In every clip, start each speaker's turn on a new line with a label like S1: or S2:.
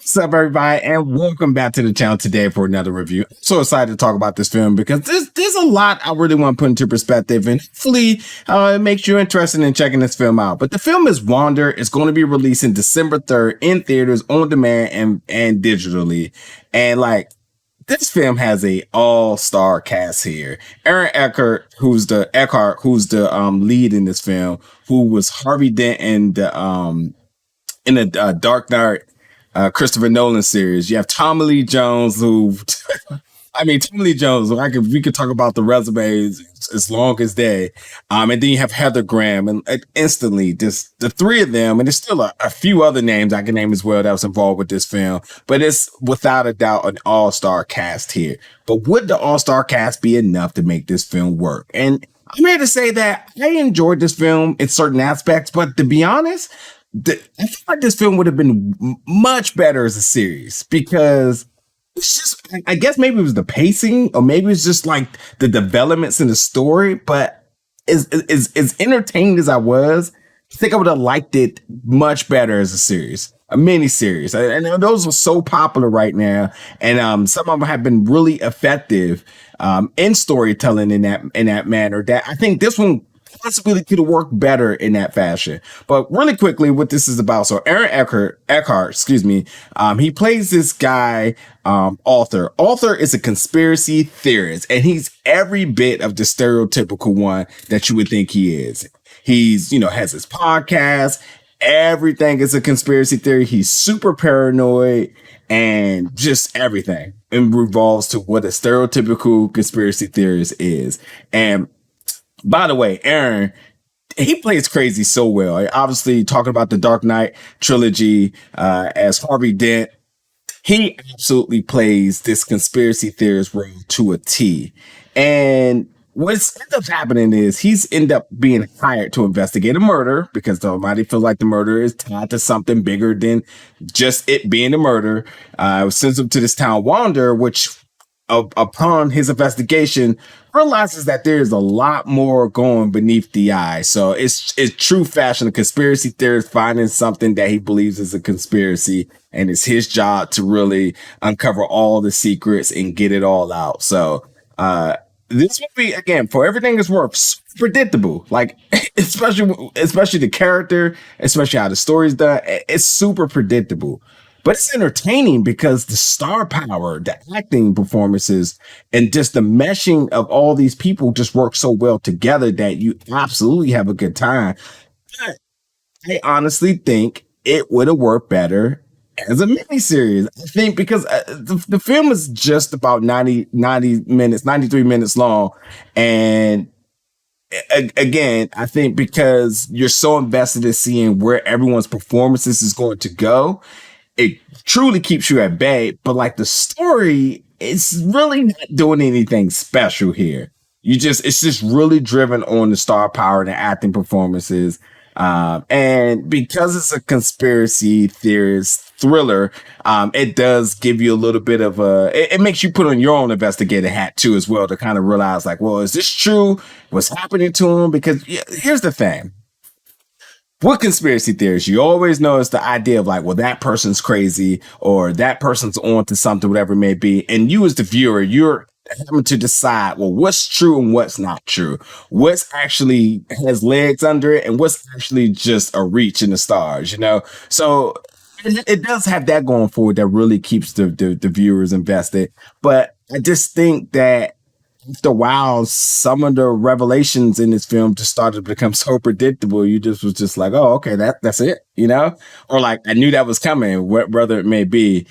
S1: What's up, everybody, and welcome back to the channel today for another review. I'm so excited to talk about this film because there's a lot I really want to put into perspective, and hopefully it makes you interested in checking this film out. But the film is Wander. It's going to be releasing December 3rd in theaters, on demand, and digitally. And like, this film has a all-star cast here. Eckhart, who's the lead in this film, who was Harvey Dent in the Dark Knight, Christopher Nolan series. You have Tommy Lee Jones, who Tommy Lee Jones. We could talk about the resumes as long as day. And then you have Heather Graham, and instantly, just the three of them, and there's still a few other names I can name as well that was involved with this film. But it's without a doubt an all-star cast here. But would the all-star cast be enough to make this film work? And I'm here to say that I enjoyed this film in certain aspects, but to be honest, I feel like this film would have been much better as a series, because it's just, I guess maybe it was the pacing, or maybe it's just like the developments in the story. But as entertained as I was, I think I would have liked it much better as a series, a mini series. And those are so popular right now, and some of them have been really effective in storytelling in that manner, that I think this one possibly could have worked better in that fashion. But really quickly, what this is about. So Eckhart, he plays this guy, Arthur. Arthur is a conspiracy theorist, and he's every bit of the stereotypical one that you would think he is. He's, has his podcast. Everything is a conspiracy theory. He's super paranoid, and just everything revolves to what a stereotypical conspiracy theorist is. And by the way, Aaron, he plays crazy so well. Obviously, talking about the Dark Knight trilogy as Harvey Dent, he absolutely plays this conspiracy theorist role to a T. And what ends up happening is he's end up being hired to investigate a murder, because the Almighty feels like the murder is tied to something bigger than just it being a murder. Sends him to this town, Wander, which upon his investigation, realizes that there's a lot more going beneath the eye. So it's true fashion, a conspiracy theorist finding something that he believes is a conspiracy, and it's his job to really uncover all the secrets and get it all out. So this movie, again, for everything it's worth, super predictable. Like, especially the character, especially how the story's done, it's super predictable. But it's entertaining because the star power, the acting performances, and just the meshing of all these people just work so well together that you absolutely have a good time. But I honestly think it would have worked better as a miniseries. I think because the film is just about 90 minutes, 93 minutes long. And again, I think because you're so invested in seeing where everyone's performances is going to go, it truly keeps you at bay. But like, the story is really not doing anything special here. It's just really driven on the star power and the acting performances. And because it's a conspiracy theorist thriller, it does give you a little bit of it makes you put on your own investigator hat too, as well, to kind of realize, like, well, is this true? What's happening to him? Because here's the thing. With conspiracy theories, you always know it's the idea of like, well, that person's crazy, or that person's on to something, whatever it may be. And you as the viewer, you're having to decide, well, what's true and what's not true. What's actually has legs under it, and what's actually just a reach in the stars, So it does have that going for it that really keeps the viewers invested. But I just think that after a while, some of the revelations in this film just started to become so predictable. You just was just like, oh, okay, that's it, or like, I knew that was coming, whether it may be.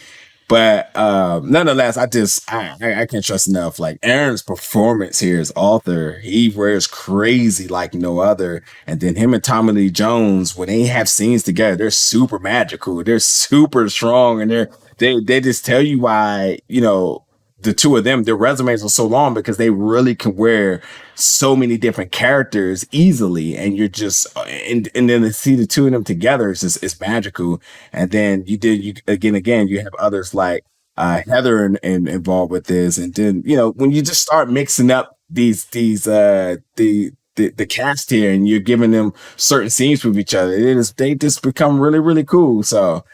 S1: But nonetheless, I can't trust enough. Like, Aaron's performance here as Arthur, he wears crazy like no other. And then him and Tommy Lee Jones, when they have scenes together, they're super magical. They're super strong, and they just tell you why, the two of them, their resumes are so long, because they really can wear so many different characters easily. And you're just, and then to see the two of them together, it's magical. And then you have others like Heather involved with this. And then, when you just start mixing up the cast here, and you're giving them certain scenes with each other, they just become really, really cool. So,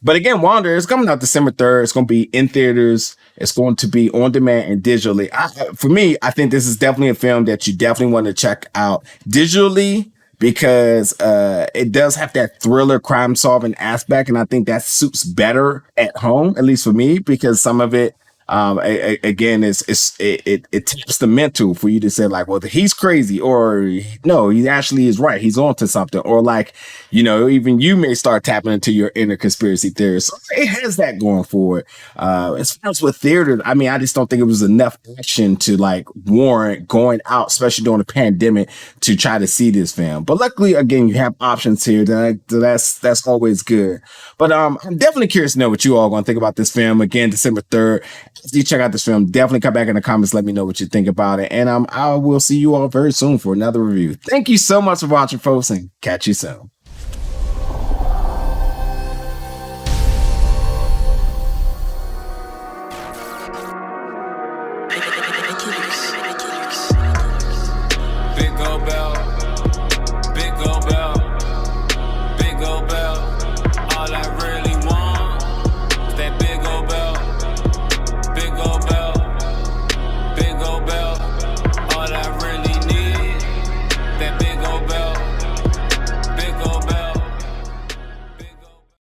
S1: But again, Wander is coming out December 3rd. It's going to be in theaters. It's going to be on demand and digitally. For me, I think this is definitely a film that you definitely want to check out digitally, because it does have that thriller crime solving aspect. And I think that suits better at home, at least for me, because some of it, again, it taps the mental for you to say like, well, he's crazy, or no, he actually is right. He's onto something, or like, even you may start tapping into your inner conspiracy theories. So it has that going for it. As far as with theater, I mean, I just don't think it was enough action to like warrant going out, especially during the pandemic, to try to see this film. But luckily, again, you have options here. That's always good. But I'm definitely curious to know what you all going to think about this film. Again, December 3rd. After you check out this film, definitely come back in the comments. Let me know what you think about it. And I will see you all very soon for another review. Thank you so much for watching, folks, and catch you soon.
S2: Big old bell.